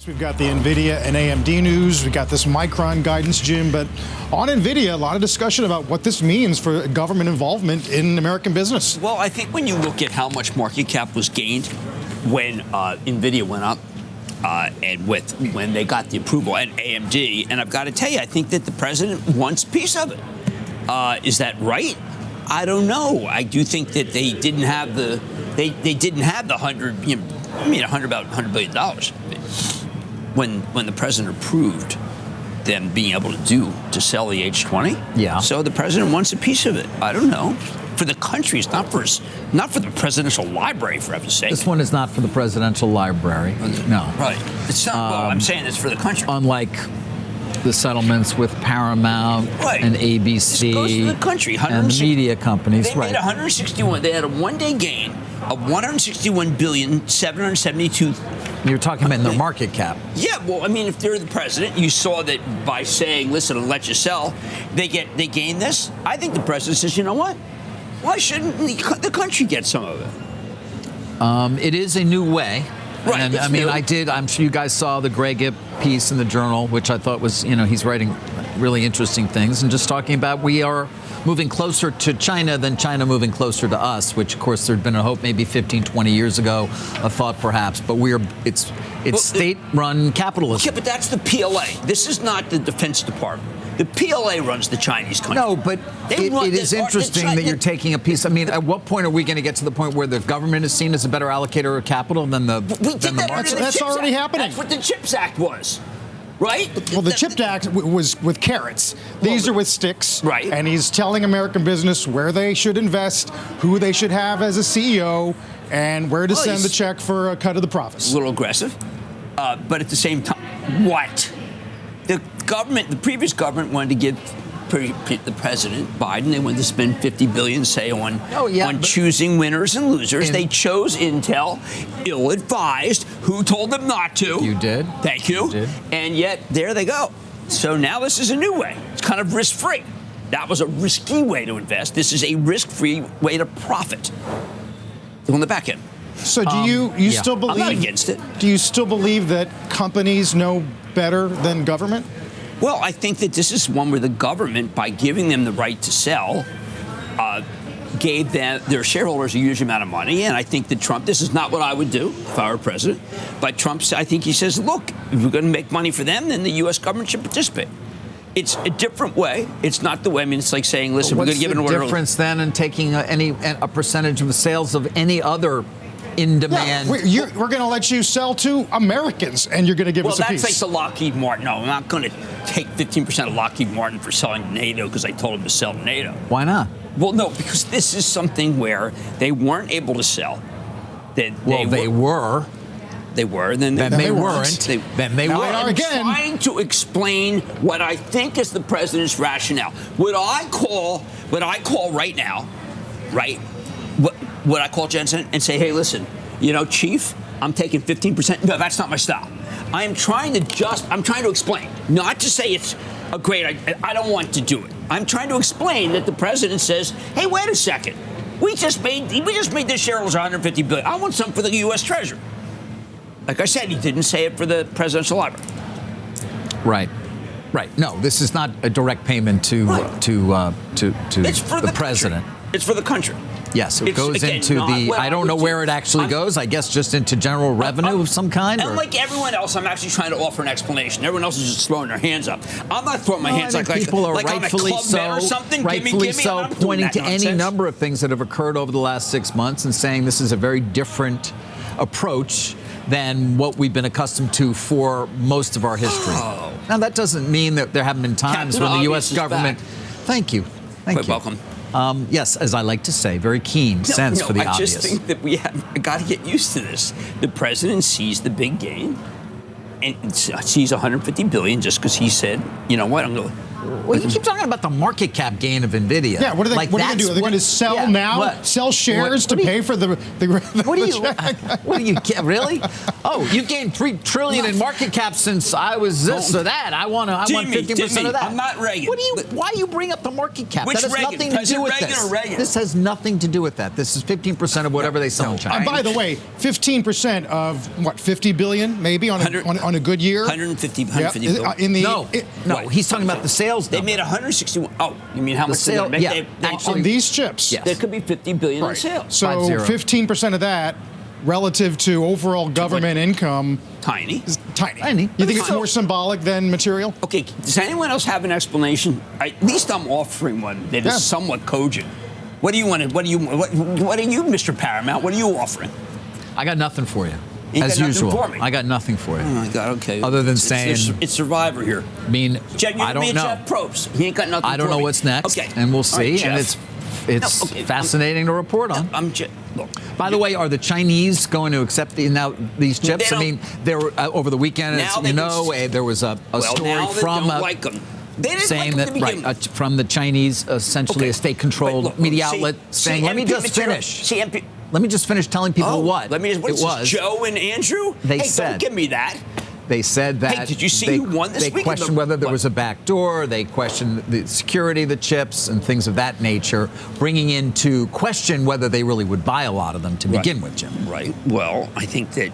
We've got the NVIDIA and AMD news. We've got this Micron guidance, Jim. But on NVIDIA, a lot of discussion about what this means for government involvement in American business. Well, I think when you look at how much market cap was gained when NVIDIA went up and when they got the approval at AMD, and I've got to tell you, I think that the president wants a piece of it. Is that right? I don't know. I do think that they didn't have the about $100 billion when the president approved them being able to sell the H20. Yeah. So the president wants a piece of it. I don't know. For the country, it's not for the presidential library, for heaven's sake. This one is not for the presidential librry. No. Right. It's not. Well, I'm saying it's for the country. Unlike the settlements with Paramount and ABC, it goes to the country. And the media companies. They made 161. They had a one-day gain of $161,772. You're talking about in their market cap. Yeah, well, I mean, if they're the president, you saw that by saying, "Listen, I'll let you sell," they gain this. I think the president says, "You know what? Why shouldn't the country get some of it?" It is a new way. Right. And, I mean, I'm sure you guys saw the Greg Ip piece in the Journal, which I thought was, he's writing really interesting things and just talking about we are moving closer to China than China moving closer to us, which, of course, there'd been a hope maybe 15, 20 years ago, a thought perhaps, but it's state-run capitalism. Yeah, but that's the PLA. This is not the Defense Department. The PLA runs the Chinese country. No, but it is interesting that you're taking a piece. I mean, at what point are we going to get to the point where the government is seen as a better allocator of capital than the market? That's already happening. That's what the CHIPS Act was, right? Well, the CHIPS Act was with carrots. These are with sticks. Right. And he's telling American business where they should invest, who they should have as a CEO, and where to send the check for a cut of the profits. A little aggressive. But at the same time, what? The previous government wanted to give the president, Biden, they wanted to spend $50 billion, say, on choosing winners and losers. They chose Intel, ill-advised. Who told them not to? You did. Thank you. You did. And yet, there they go. So now this is a new way. It's kind of risk-free. That was a risky way to invest. This is a risk-free way to profit on the back end. So do you still believe? I'm not against it. Do you still believe that companies know better than government? Well, I think that this is one where the government, by giving them the right to sell, gave their shareholders a huge amount of money. And I think that Trump, this is not what I would do if I were president, but Trump, I think he says, look, if we're going to make money for them, then the U.S. government should participate. It's a different way. It's not the way. I mean, it's like saying, listen, we're going to give an order. What's the difference then in taking a percentage of the sales of any other in demand? Yeah, we're going to let you sell to Americans, and you're going to give us a piece. Well, that's like the Lockheed Martin. No, I'm not going to take 15% of Lockheed Martin for selling to NATO because I told them to sell to NATO. Why not? Well, no, because this is something where they weren't able to sell. They were. They were. Then they weren't. Then they were. I'm trying to explain what I think is the president's rationale. What I call right now, right? Would I call Jensen and say, hey, listen, Chief, I'm taking 15%. No, that's not my style. I'm trying to explain, not to say it's a great idea. I don't want to do it. I'm trying to explain that the president says, hey, wait a second. We just made this shareholders $150 billion. I want some for the U.S. Treasury. Like I said, he didn't say it for the presidential library. Right. No, this is not a direct payment to the president. It's for the country. Yes, it goes into I don't know where it actually goes. I guess just into general revenue of some kind. And like everyone else, I'm actually trying to offer an explanation. Everyone else is just throwing their hands up. I'm not throwing my hands like people are like rightfully I'm a club or something. Rightfully give me, so, pointing to any number of things that have occurred over the last 6 months and saying this is a very different approach than what we've been accustomed to for most of our history. Oh. Now, that doesn't mean that there haven't been times when the U.S. government. Thank you. Quite welcome. Yes, as I like to say, very keen sense for the obvious. I just think that we have got to get used to this. The president sees the big gain and sees $150 billion just because he said, you know what, I'm going to Well, you keep talking about the market cap gain of NVIDIA. Yeah, what are they, like what are they going to do? Are they going to sell now? What? Sell shares to pay for the What do you? What do you really? Oh, you gained $3 trillion in market cap since I was this or that. I want 15% of that. I'm not Reagan. What do you? Why do you bring up the market cap? Which That has Reagan? nothing to do with President this. Reagan or Reagan? This has nothing to do with that. This is 15% of whatever they sell in China. By the way, 15% of what, 50 billion maybe on a good year? 150 Yeah. billion. No, he's talking about the sales. They made 161. Oh, you mean how much sale, did they make? yeah, on these chips. Yes. There could be 50 billion in sales. So 15% of that relative to overall government income Tiny. is tiny. Tiny. You think it's more symbolic than material? Okay, does anyone else have an explanation? At least I'm offering one that is somewhat cogent. What do you want? What are you, Mr. Paramount? What are you offering? I got nothing for you. You As got nothing usual, for me. I got nothing for you. Oh my God. Okay. Other than it's Survivor here. I mean, I don't know. Jeff Probst. He ain't got nothing. I don't know what's next, and we'll see. And it's fascinating to report on. Look. By the way, are the Chinese going to accept these chips? I mean, there were over the weekend, as you know, there was a story from saying that from the Chinese, essentially a state-controlled media outlet, saying, "Let me just finish. Let me just finish telling people what it was." Joe and Andrew. They said, "Don't give me that." They said that. Hey, did you see who won this week? They questioned whether there was a back door. They questioned the security of the chips and things of that nature, bringing into question whether they really would buy a lot of them to begin with, Jim. Right. Well, I think that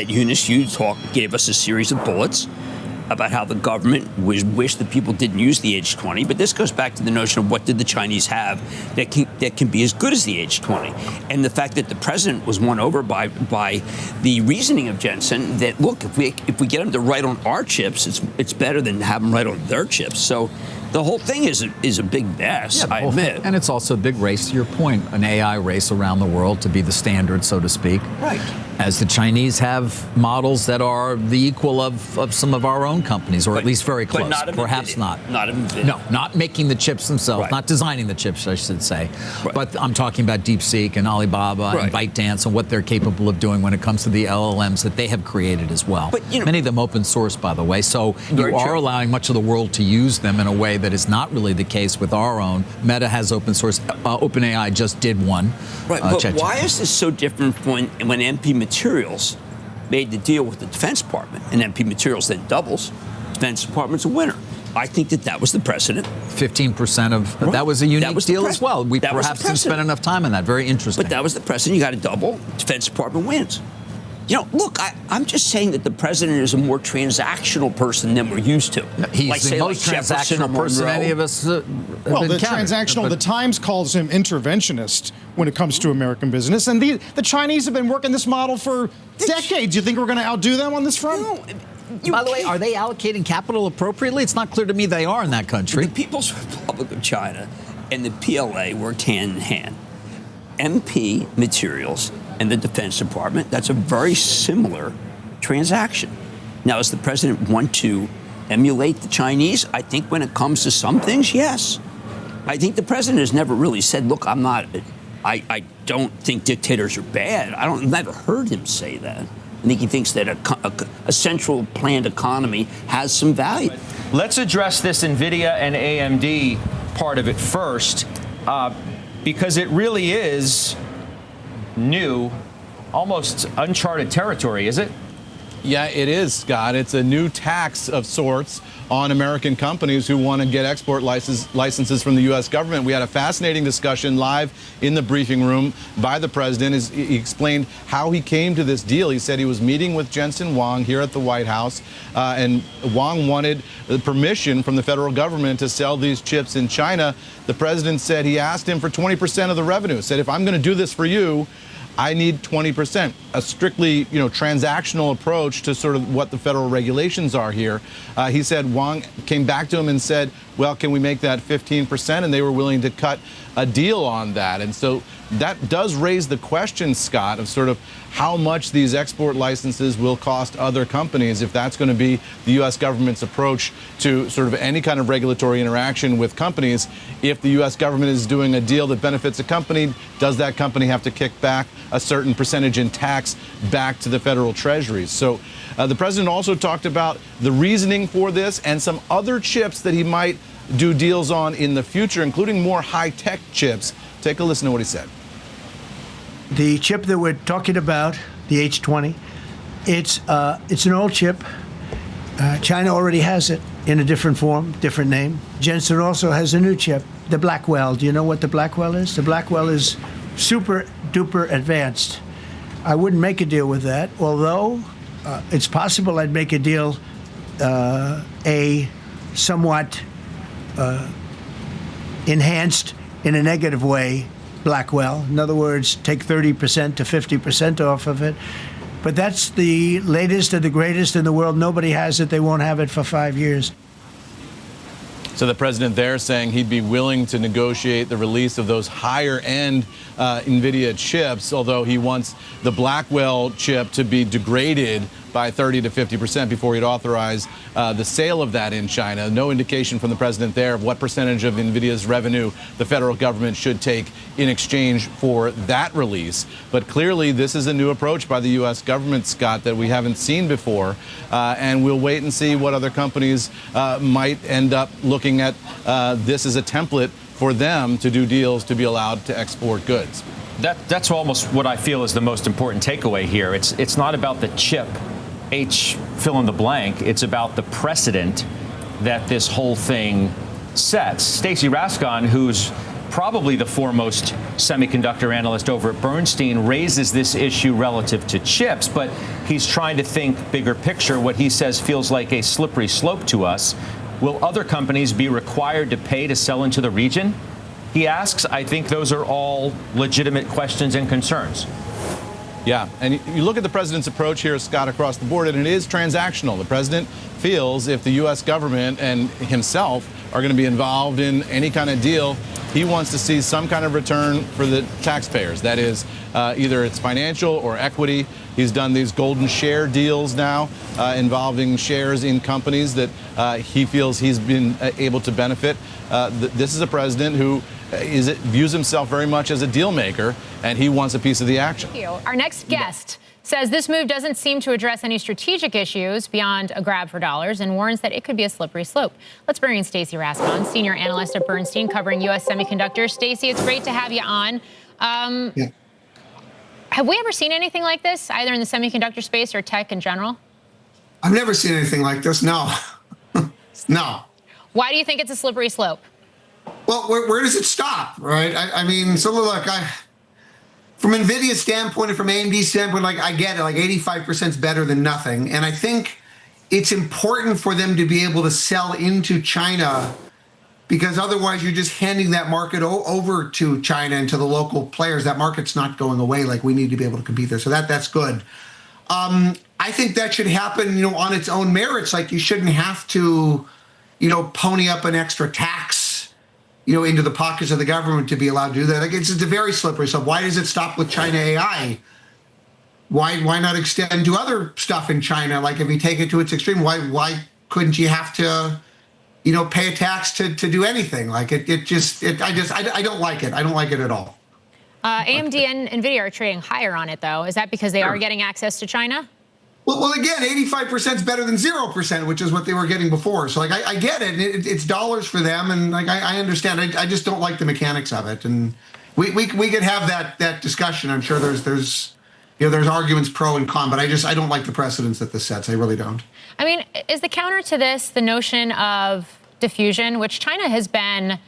Eunice, you gave us a series of bullets about how the government wished that people didn't use the age 20, but this goes back to the notion of what did the Chinese have that can be as good as the age 20, and the fact that the president was won over by the reasoning of Jensen that look, if we get them to write on our chips, it's better than have them write on their chips. So the whole thing is a big mess, I admit. And it's also a big race, to your point, an AI race around the world to be the standard, so to speak. Right. As the Chinese have models that are the equal of some of our own companies, or at least very close. Perhaps not. Not NVIDIA. No, not making the chips themselves, not designing the chips, I should say. But I'm talking about DeepSeek and Alibaba and ByteDance and what they're capable of doing when it comes to the LLMs that they have created as well. But, many of them open source, by the way. So you are allowing much of the world to use them in a way that is not really the case with our own. Meta has open source. OpenAI just did one. Right, but why is this so different when MP Materials made the deal with the Defense Department and MP Materials then doubles? Defense Department's a winner. I think that was the precedent. 15% of that was a unique deal as well. We perhaps didn't spend enough time on that. Very interesting. But that was the precedent. You got to double. Defense Department wins. Look, I'm just saying that the president is a more transactional person than we're used to. He's the most transactional person any of us have transactional, the Times calls him interventionist when it comes to American business. And the Chinese have been working this model for decades. You think we're going to outdo them on this front? No. By the way, are they allocating capital appropriately? It's not clear to me they are in that country. The People's Republic of China and the PLA worked hand in hand. MP Materials and the Defense Department, that's a very similar transaction. Now, does the president want to emulate the Chinese? I think when it comes to some things, yes. I think the president has never really said, look, I don't think dictators are bad. Never heard him say that. I think he thinks that a central planned economy has some value. Let's address this NVIDIA and AMD part of it first, because it really is new, almost uncharted territory, is it? Yeah, it is, Scott. It's a new tax of sorts on American companies who want to get export licenses from the U.S. government. We had a fascinating discussion live in the briefing room by the president. He explained how he came to this deal. He said he was meeting with Jensen Huang here at the White House, and Huang wanted the permission from the federal government to sell these chips in China. The president said he asked him for 20% of the revenue, said, if I'm going to do this for you, I need 20%, a strictly, transactional approach to sort of what the federal regulations are here. He said Huang came back to him and said, well, can we make that 15%? And they were willing to cut a deal on that. And so that does raise the question, Scott, of sort of how much these export licenses will cost other companies if that's going to be the U.S. government's approach to sort of any kind of regulatory interaction with companies. If the U.S. government is doing a deal that benefits a company, does that company have to kick back a certain percentage in tax back to the federal treasuries? So the president also talked about the reasoning for this and some other chips that he might do deals on in the future, including more high-tech chips. Take a listen to what he said. The chip that we're talking about, the H20, it's an old chip. China already has it in a different form, different name. Jensen also has a new chip, the Blackwell. Do you know what the Blackwell is? The Blackwell is super duper advanced. I wouldn't make a deal with that, although it's possible I'd make a deal, a somewhat enhanced in a negative way Blackwell. In other words, take 30% to 50% off of it. But that's the latest and the greatest in the world. Nobody has it. They won't have it for 5 years. So the president there saying he'd be willing to negotiate the release of those higher-end NVIDIA chips, although he wants the Blackwell chip to be degraded by 30 to 50% before he'd authorize the sale of that in China. No indication from the president there of what percentage of NVIDIA's revenue the federal government should take in exchange for that release. But clearly, this is a new approach by the U.S. government, Scott, that we haven't seen before. And we'll wait and see what other companies might end up looking at this as a template for them to do deals to be allowed to export goods. That's almost what I feel is the most important takeaway here. It's not about the chip, H fill in the blank. It's about the precedent that this whole thing sets. Stacy Rasgon, who's probably the foremost semiconductor analyst over at Bernstein, raises this issue relative to chips, but he's trying to think bigger picture. What he says feels like a slippery slope to us. Will other companies be required to pay to sell into the region? He asks. I think those are all legitimate questions and concerns. Yeah, and you look at the president's approach here, Scott, across the board, and it is transactional. The president feels if the U.S. government and himself are going to be involved in any kind of deal, he wants to see some kind of return for the taxpayers. That is, either it's financial or equity. He's done these golden share deals now involving shares in companies that he feels he's been able to benefit. This is a president who views himself very much as a deal maker, and he wants a piece of the action. Thank you. Our next guest says this move doesn't seem to address any strategic issues beyond a grab for dollars and warns that it could be a slippery slope. Let's bring in Stacy Rasgon, senior analyst at Bernstein covering U.S. semiconductors. Stacy, it's great to have you on. Yeah. Have we ever seen anything like this, either in the semiconductor space or tech in general? I've never seen anything like this, no. No. Why do you think it's a slippery slope? Well, where does it stop, right? I mean, so look, from NVIDIA's standpoint and from AMD's standpoint, I get it, 85% is better than nothing. And I think it's important for them to be able to sell into China, because otherwise you're just handing that market over to China and to the local players. That market's not going away. We need to be able to compete there. So that's good. I think that should happen, on its own merits. You shouldn't have to, pony up an extra tax, into the pockets of the government to be allowed to do that. It's a very slippery slope. Why does it stop with China AI? Why not extend to other stuff in China? If you take it to its extreme, why couldn't you have to, pay a tax to do anything? I don't like it. I don't like it at all. AMD and NVIDIA are trading higher on it, though. Is that because they are getting access to China? Well, again, 85% is better than 0%, which is what they were getting before. So, I get it. It's dollars for them, and I understand. I just don't like the mechanics of it. And we could have that discussion. I'm sure there's arguments pro and con, but I don't like the precedents that this sets. I really don't. I mean, is the counter to this the notion of diffusion, which China has been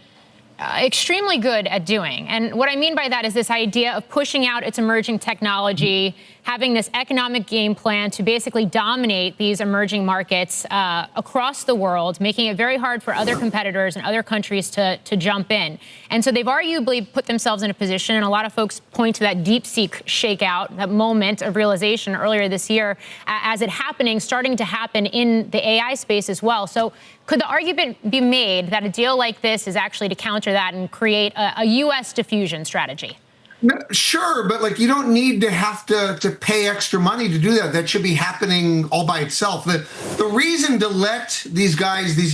extremely good at doing? And what I mean by that is this idea of pushing out its emerging technology, having this economic game plan to basically dominate these emerging markets across the world, making it very hard for other competitors and other countries to jump in. And so they've arguably put themselves in a position, and a lot of folks point to that DeepSeek shakeout, that moment of realization earlier this year, as it starting to happen in the AI space as well. So could the argument be made that a deal like this is actually to counter that and create a U.S. diffusion strategy? Sure, but you don't need to have to pay extra money to do that. That should be happening all by itself. The reason to let these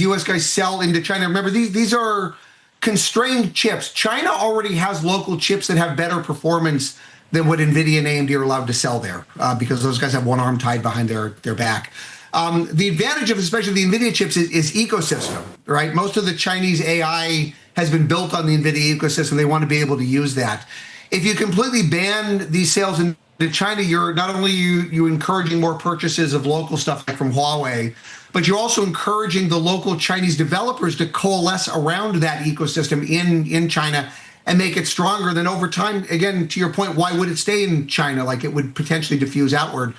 U.S. guys sell into China, remember, these are constrained chips. China already has local chips that have better performance than what NVIDIA and AMD are allowed to sell there, because those guys have one arm tied behind their back. The advantage of especially the NVIDIA chips is ecosystem, right? Most of the Chinese AI has been built on the NVIDIA ecosystem. They want to be able to use that. If you completely ban these sales into China, you're not only you encouraging more purchases of local stuff like from Huawei, but you're also encouraging the local Chinese developers to coalesce around that ecosystem in China and make it stronger. Then over time, again, to your point, why would it stay in China? Like it would potentially diffuse outward.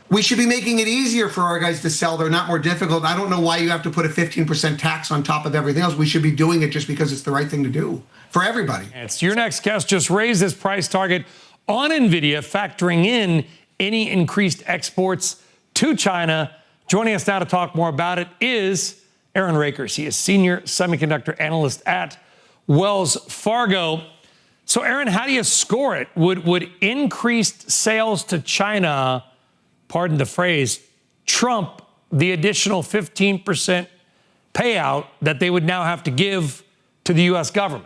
We should be making it easier for our guys to sell. They're not more difficult. I don't know why you have to put a 15% tax on top of everything else. We should be doing it just because it's the right thing to do for everybody. It's your next guest just raised his price target on NVIDIA, factoring in any increased exports to China. Joining us now to talk more about it is Aaron Rakers. He is senior semiconductor analyst at Wells Fargo. So, Aaron, how do you score it? Would increased sales to China, pardon the phrase, trump the additional 15% payout that they would now have to give to the U.S. government?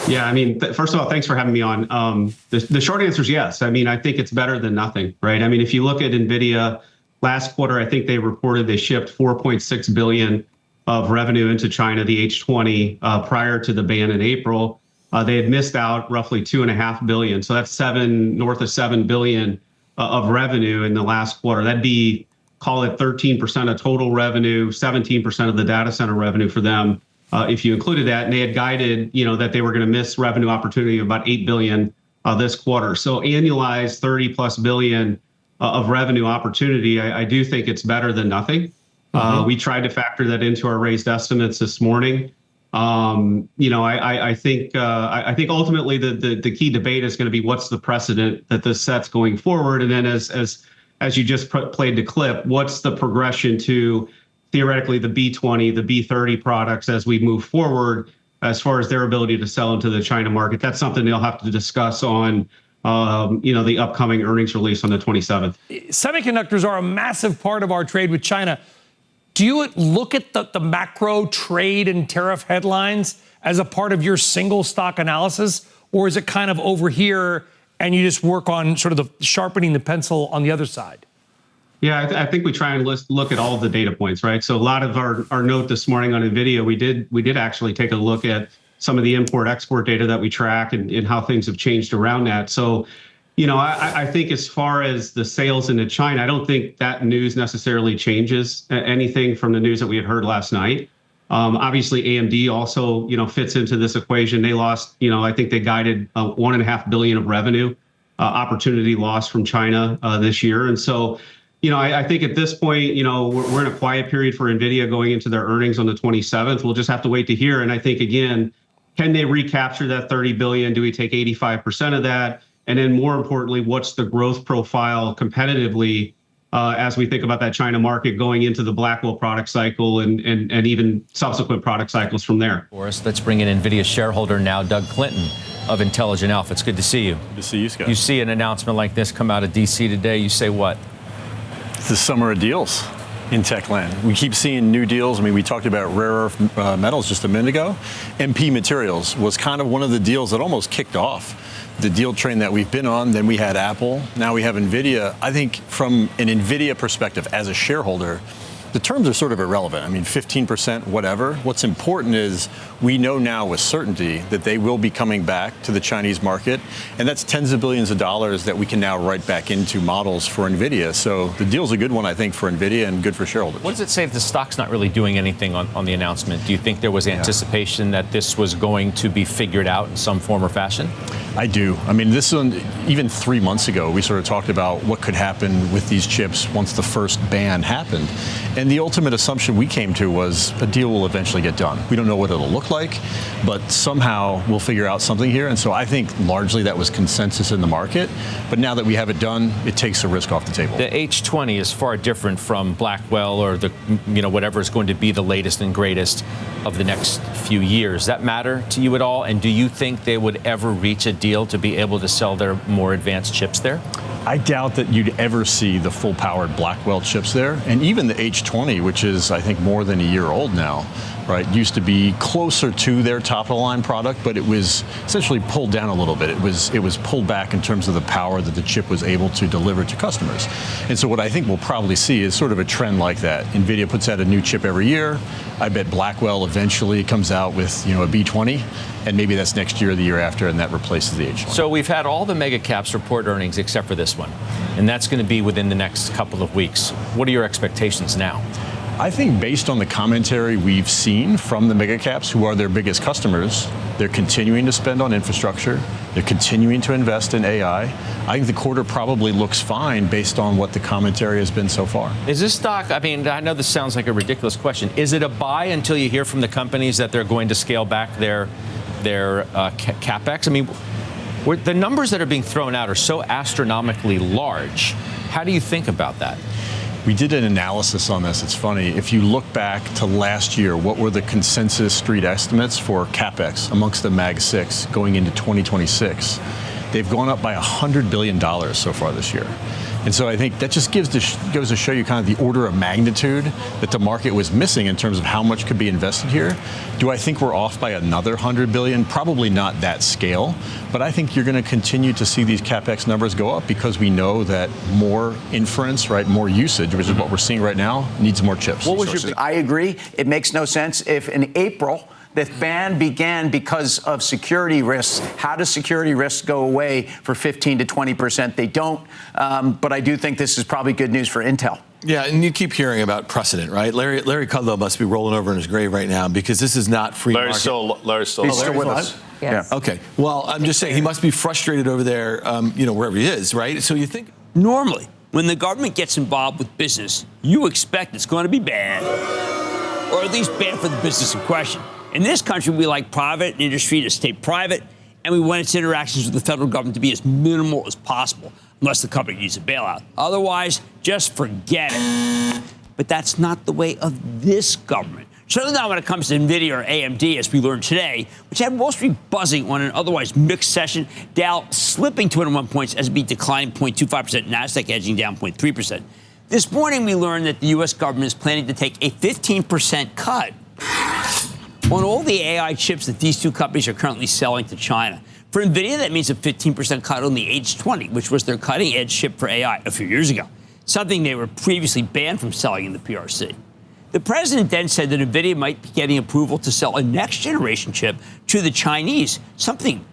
Yeah, I mean, first of all, thanks for having me on. The short answer is yes. I mean, I think it's better than nothing, right? I mean, if you look at NVIDIA, last quarter, I think they reported they shipped $4.6 billion of revenue into China, the H20, prior to the ban in April. They had missed out roughly $2.5 billion. So that's north of $7 billion of revenue in the last quarter. That'd be, call it 13% of total revenue, 17% of the data center revenue for them, if you included that. And they had guided, that they were going to miss revenue opportunity of about $8 billion this quarter. So annualized 30 plus billion of revenue opportunity. I do think it's better than nothing. We tried to factor that into our raised estimates this morning. I think ultimately the key debate is going to be what's the precedent that this sets going forward, and then as you just played the clip, what's the progression to theoretically the B20, the B30 products as we move forward as far as their ability to sell into the China market. That's something they'll have to discuss on the upcoming earnings release on the 27th. Semiconductors are a massive part of our trade with China. Do you look at the macro trade and tariff headlines as a part of your single stock analysis, or is it kind of over here and you just work on sort of the sharpening the pencil on the other side? Yeah, I think we try and look at all of the data points, right? So a lot of our note this morning on NVIDIA, we did actually take a look at some of the import-export data that we track and how things have changed around that. So, I think as far as the sales into China, I don't think that news necessarily changes anything from the news that we had heard last night. Obviously, AMD also, fits into this equation. They lost, I think they guided $1.5 billion of revenue opportunity lost from China this year. And so, I think at this point, we're in a quiet period for NVIDIA going into their earnings on the 27th. We'll just have to wait to hear. And I think, again, can they recapture that $30 billion? Do we take 85% of that? And then more importantly, what's the growth profile competitively as we think about that China market going into the Blackwell product cycle and even subsequent product cycles from there? Boris, let's bring in NVIDIA shareholder now, Doug Clinton of Intelligent Alpha. It's good to see you. Good to see you, Scott. You see an announcement like this come out of D.C. today, you say what? It's the summer of deals in tech land. We keep seeing new deals. I mean, we talked about rare earth metals just a minute ago. MP Materials was kind of one of the deals that almost kicked off the deal train that we've been on. Then we had Apple. Now we have NVIDIA. I think from an NVIDIA perspective as a shareholder, the terms are sort of irrelevant. I mean, 15%, whatever. What's important is we know now with certainty that they will be coming back to the Chinese market, and that's tens of billions of dollars that we can now write back into models for NVIDIA. So the deal's a good one, I think, for NVIDIA and good for shareholders. What does it say if the stock's not really doing anything on the announcement? Do you think there was anticipation that this was going to be figured out in some form or fashion? I do. I mean, this one, even 3 months ago, we sort of talked about what could happen with these chips once the first ban happened. And the ultimate assumption we came to was a deal will eventually get done. We don't know what it'll look like, but somehow we'll figure out something here. And so I think largely that was consensus in the market. But now that we have it done, it takes the risk off the table. The H20 is far different from Blackwell or the whatever is going to be the latest and greatest of the next few years. Does that matter to you at all? And do you think they would ever reach a deal to be able to sell their more advanced chips there? I doubt that you'd ever see the full-powered Blackwell chips there. And even the H20, which is, I think, more than a year old now, right, used to be closer to their top-of-the-line product, but it was essentially pulled down a little bit. It was pulled back in terms of the power that the chip was able to deliver to customers. And so what I think we'll probably see is sort of a trend like that. NVIDIA puts out a new chip every year. I bet Blackwell eventually comes out with, a B20, and maybe that's next year or the year after, and that replaces the H20. So we've had all the mega caps report earnings except for this one, and that's going to be within the next couple of weeks. What are your expectations now? I think based on the commentary we've seen from the mega caps, who are their biggest customers, they're continuing to spend on infrastructure. They're continuing to invest in AI. I think the quarter probably looks fine based on what the commentary has been so far. Is this stock, I mean, I know this sounds like a ridiculous question. Is it a buy until you hear from the companies that they're going to scale back their CapEx? I mean, the numbers that are being thrown out are so astronomically large. How do you think about that? We did an analysis on this. It's funny. If you look back to last year, what were the consensus street estimates for CapEx amongst the Mag 6 going into 2026? They've gone up by $100 billion so far this year. And so I think that just goes to show you kind of the order of magnitude that the market was missing in terms of how much could be invested here. Do I think we're off by another $100 billion? Probably not that scale, but I think you're going to continue to see these CapEx numbers go up because we know that more inference, right, more usage, which is what we're seeing right now, needs more chips. I agree. It makes no sense if in April the ban began because of security risks. How does security risks go away for 15 to 20%? They don't. But I do think this is probably good news for Intel. Yeah, and you keep hearing about precedent, right? Larry Kudlow must be rolling over in his grave right now because this is not free market. Larry's still with us? Yes. Yeah. Okay. Well, I'm just saying he must be frustrated over there, wherever he is, right? So you think normally when the government gets involved with business, you expect it's going to be bad, or at least bad for the business in question. In this country, we like private industry to stay private, and we want its interactions with the federal government to be as minimal as possible, unless the company needs a bailout. Otherwise, just forget it. But that's not the way of this government. Certainly not when it comes to NVIDIA or AMD, as we learned today, which had Wall Street buzzing on an otherwise mixed session. Dow slipping 201 points, S&P declining 0.25%, NASDAQ edging down 0.3%. This morning, we learned that the U.S. government is planning to take a 15% cut on all the AI chips that these two companies are currently selling to China. For NVIDIA, that means a 15% cut on the H20, which was their cutting-edge chip for AI a few years ago, something they were previously banned from selling in the PRC. The president then said that NVIDIA might be getting approval to sell a next-generation chip to the Chinese, something,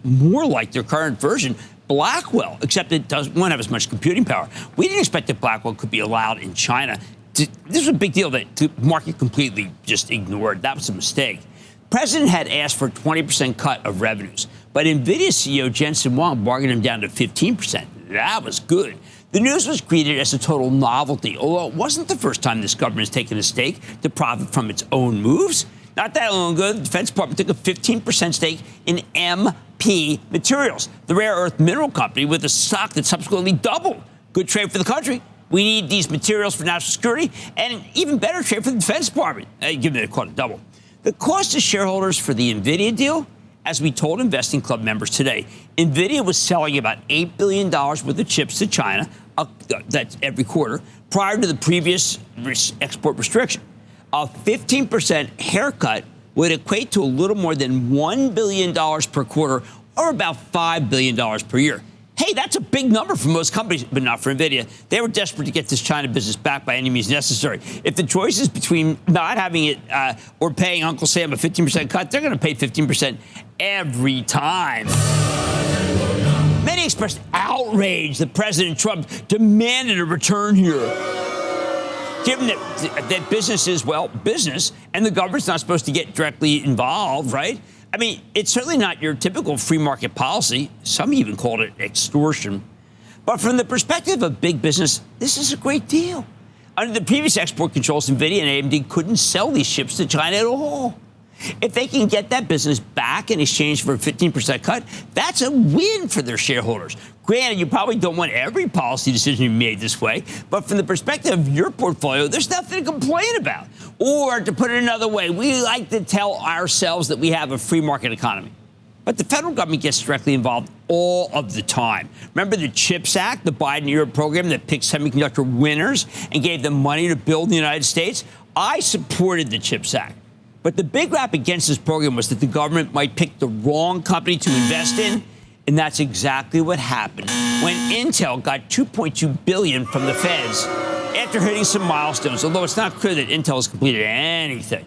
more like their current version, Blackwell, except it won't have as much computing power. We didn't expect that Blackwell could be allowed in China. This was a big deal that the market completely just ignored. That was a mistake. The president had asked for a 20% cut of revenues, but NVIDIA CEO Jensen Huang bargained him down to 15%. That was good. The news was greeted as a total novelty, although it wasn't the first time this government has taken a stake to profit from its own moves. Not that long ago, the Defense Department took a 15% stake in MP Materials, the rare earth mineral company with a stock that subsequently doubled. Good trade for the country. We need these materials for national security, and even better trade for the Defense Department, given that it caught a double. The cost to shareholders for the NVIDIA deal, as we told Investing Club members today, NVIDIA was selling about $8 billion worth of chips to China, that's every quarter, prior to the previous export restriction. A 15% haircut would equate to a little more than $1 billion per quarter, or about $5 billion per year. Hey, that's a big number for most companies, but not for NVIDIA. They were desperate to get this China business back by any means necessary. If the choice is between not having it or paying Uncle Sam a 15% cut, they're going to pay 15% every time. Many expressed outrage that President Trump demanded a return here. Given that business is, business, and the government's not supposed to get directly involved, right? I mean, it's certainly not your typical free market policy. Some even called it extortion. But from the perspective of big business, this is a great deal. Under the previous export controls, NVIDIA and AMD couldn't sell these chips to China at all. If they can get that business back in exchange for a 15% cut, that's a win for their shareholders. Granted, you probably don't want every policy decision to be made this way, but from the perspective of your portfolio, there's nothing to complain about. Or to put it another way, we like to tell ourselves that we have a free market economy. But the federal government gets directly involved all of the time. Remember the CHIPS Act, the Biden-era program that picked semiconductor winners and gave them money to build in the United States? I supported the CHIPS Act. But the big rap against this program was that the government might pick the wrong company to invest in, and that's exactly what happened when Intel got $2.2 billion from the feds after hitting some milestones, although it's not clear that Intel has completed anything.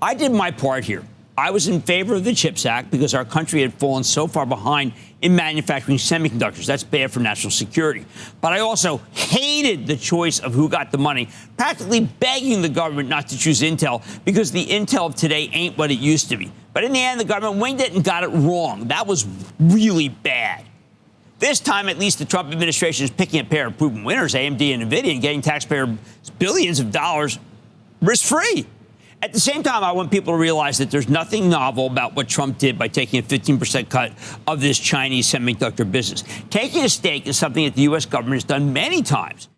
I did my part here. I was in favor of the CHIPS Act because our country had fallen so far behind in manufacturing semiconductors. That's bad for national security. But I also hated the choice of who got the money, practically begging the government not to choose Intel because the Intel of today ain't what it used to be. But in the end, the government winged it and got it wrong. That was really bad. This time, at least, the Trump administration is picking a pair of proven winners, AMD and NVIDIA, and getting taxpayer billions of dollars risk-free. At the same time, I want people to realize that there's nothing novel about what Trump did by taking a 15% cut of this Chinese semiconductor business. Taking a stake is something that the U.S. government has done many times.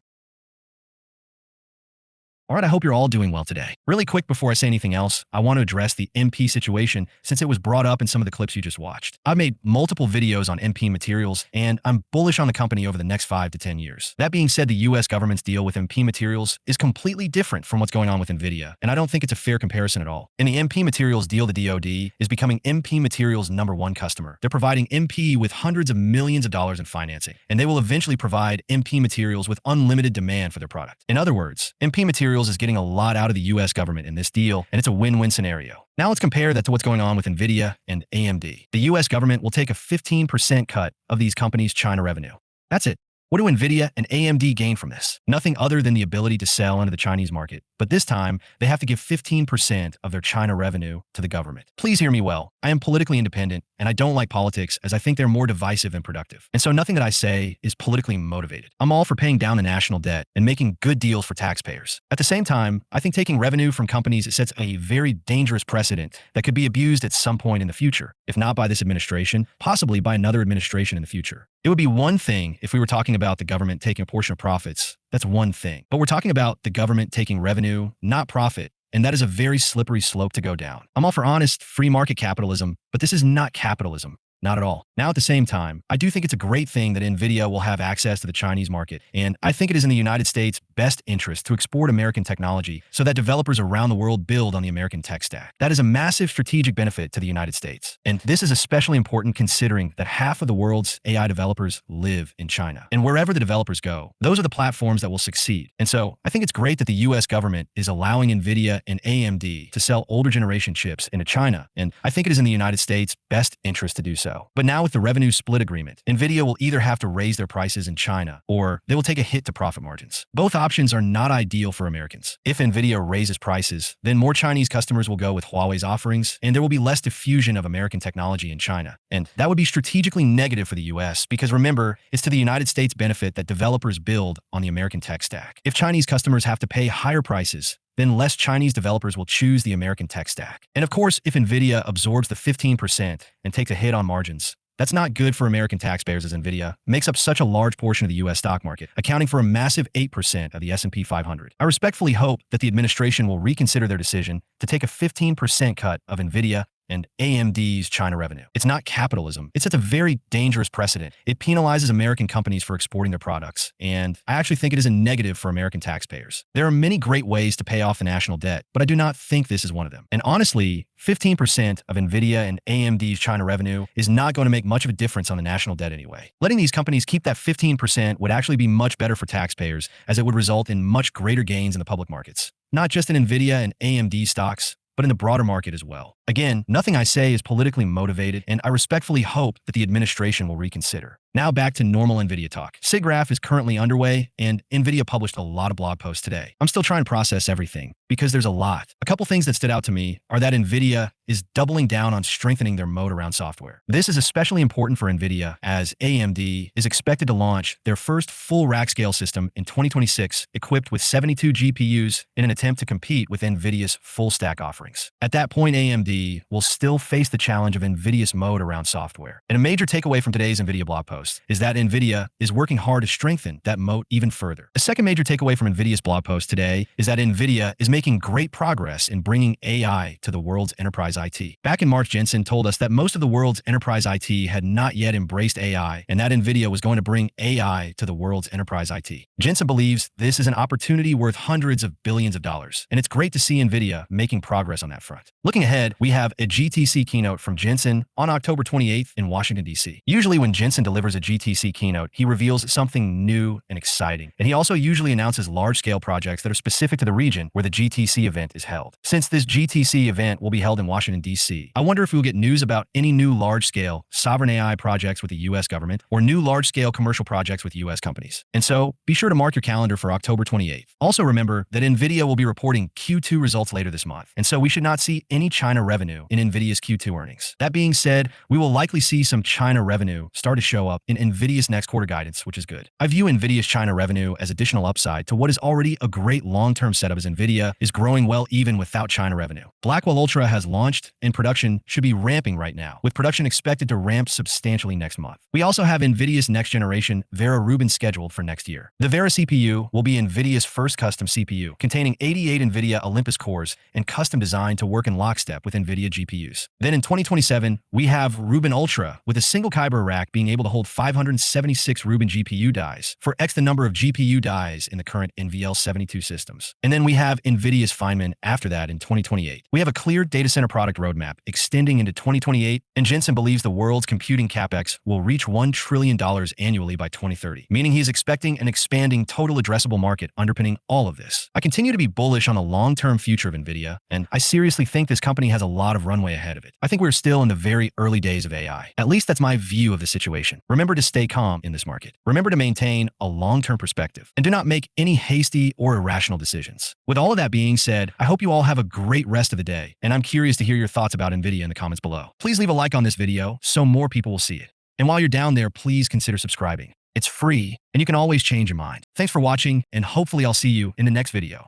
All right, I hope you're all doing well today. Really quick before I say anything else, I want to address the MP situation since it was brought up in some of the clips you just watched. I've made multiple videos on MP Materials, and I'm bullish on the company over the next 5 to 10 years. That being said, the U.S. government's deal with MP Materials is completely different from what's going on with NVIDIA, and I don't think it's a fair comparison at all. In the MP Materials deal, the DoD is becoming MP Materials' #1 customer. They're providing MP with hundreds of millions of dollars in financing, and they will eventually provide MP Materials with unlimited demand for their product. In other words, MP Materials is getting a lot out of the U.S. government in this deal, and it's a win-win scenario. Now let's compare that to what's going on with NVIDIA and AMD. The U.S. government will take a 15% cut of these companies' China revenue. That's it. What do NVIDIA and AMD gain from this? Nothing other than the ability to sell into the Chinese market. But this time, they have to give 15% of their China revenue to the government. Please hear me well. I am politically independent, and I don't like politics as I think they're more divisive than productive. And so nothing that I say is politically motivated. I'm all for paying down the national debt and making good deals for taxpayers. At the same time, I think taking revenue from companies sets a very dangerous precedent that could be abused at some point in the future, if not by this administration, possibly by another administration in the future. It would be one thing if we were talking about the government taking a portion of profits. That's one thing. But we're talking about the government taking revenue, not profit. And that is a very slippery slope to go down. I'm all for honest, free market capitalism, but this is not capitalism. Not at all. Now, at the same time, I do think it's a great thing that NVIDIA will have access to the Chinese market, and I think it is in the United States' best interest to export American technology so that developers around the world build on the American tech stack. That is a massive strategic benefit to the United States, and this is especially important considering that half of the world's AI developers live in China. And wherever the developers go, those are the platforms that will succeed. And so, I think it's great that the U.S. government is allowing NVIDIA and AMD to sell older generation chips into China, and I think it is in the United States' best interest to do so. But now with the revenue split agreement, NVIDIA will either have to raise their prices in China or they will take a hit to profit margins. Both options are not ideal for Americans. If NVIDIA raises prices, then more Chinese customers will go with Huawei's offerings and there will be less diffusion of American technology in China. And that would be strategically negative for the US because remember, it's to the United States' benefit that developers build on the American tech stack. If Chinese customers have to pay higher prices, then less Chinese developers will choose the American tech stack. And of course, if NVIDIA absorbs the 15% and takes a hit on margins, that's not good for American taxpayers as NVIDIA makes up such a large portion of the U.S. stock market, accounting for a massive 8% of the S&P 500. I respectfully hope that the administration will reconsider their decision to take a 15% cut of NVIDIA and AMD's China revenue. It's not capitalism. It sets a very dangerous precedent. It penalizes American companies for exporting their products, and I actually think it is a negative for American taxpayers. There are many great ways to pay off the national debt, but I do not think this is one of them. And honestly, 15% of NVIDIA and AMD's China revenue is not going to make much of a difference on the national debt anyway. Letting these companies keep that 15% would actually be much better for taxpayers as it would result in much greater gains in the public markets. Not just in NVIDIA and AMD stocks, but in the broader market as well. Again, nothing I say is politically motivated, and I respectfully hope that the administration will reconsider. Now back to normal NVIDIA talk. SIGGRAPH is currently underway, and NVIDIA published a lot of blog posts today. I'm still trying to process everything, because there's a lot. A couple things that stood out to me are that NVIDIA is doubling down on strengthening their moat around software. This is especially important for NVIDIA, as AMD is expected to launch their first full rack-scale system in 2026, equipped with 72 GPUs in an attempt to compete with NVIDIA's full-stack offerings. At that point, AMD AMD will still face the challenge of NVIDIA's moat around software. And a major takeaway from today's NVIDIA blog post is that NVIDIA is working hard to strengthen that moat even further. A second major takeaway from NVIDIA's blog post today is that NVIDIA is making great progress in bringing AI to the world's enterprise IT. Back in March, Jensen told us that most of the world's enterprise IT had not yet embraced AI, and that NVIDIA was going to bring AI to the world's enterprise IT. Jensen believes this is an opportunity worth hundreds of billions of dollars, and it's great to see NVIDIA making progress on that front. Looking ahead, we have a GTC keynote from Jensen on October 28th in Washington, D.C. Usually when Jensen delivers a GTC keynote, he reveals something new and exciting, and he also usually announces large-scale projects that are specific to the region where the GTC event is held. Since this GTC event will be held in Washington, D.C., I wonder if we'll get news about any new large-scale sovereign AI projects with the U.S. government or new large-scale commercial projects with U.S. companies. And so, be sure to mark your calendar for October 28th. Also remember that NVIDIA will be reporting Q2 results later this month, and so we should not see any China revenue in NVIDIA's Q2 earnings. That being said, we will likely see some China revenue start to show up in NVIDIA's next quarter guidance, which is good. I view NVIDIA's China revenue as additional upside to what is already a great long-term setup as NVIDIA is growing well even without China revenue. Blackwell Ultra has launched, and production should be ramping right now, with production expected to ramp substantially next month. We also have NVIDIA's next-generation Vera Rubin scheduled for next year. The Vera CPU will be NVIDIA's first custom CPU, containing 88 NVIDIA Olympus cores and custom designed to work in lockstep with NVIDIA GPUs. Then in 2027, we have Rubin Ultra, with a single Kyber rack being able to hold 576 Rubin GPU dies, for X the number of GPU dies in the current NVL72 systems. And then we have NVIDIA's Feynman after that in 2028. We have a clear data center product roadmap extending into 2028, and Jensen believes the world's computing CapEx will reach $1 trillion annually by 2030, meaning he's expecting an expanding total addressable market underpinning all of this. I continue to be bullish on the long-term future of NVIDIA, and I seriously think this company has a lot of runway ahead of it. I think we're still in the very early days of AI. At least that's my view of the situation. Remember to stay calm in this market. Remember to maintain a long-term perspective, and do not make any hasty or irrational decisions. With all of that being said, I hope you all have a great rest of the day, and I'm curious to hear your thoughts about NVIDIA in the comments below. Please leave a like on this video so more people will see it. And while you're down there, please consider subscribing. It's free, and you can always change your mind. Thanks for watching, and hopefully I'll see you in the next video.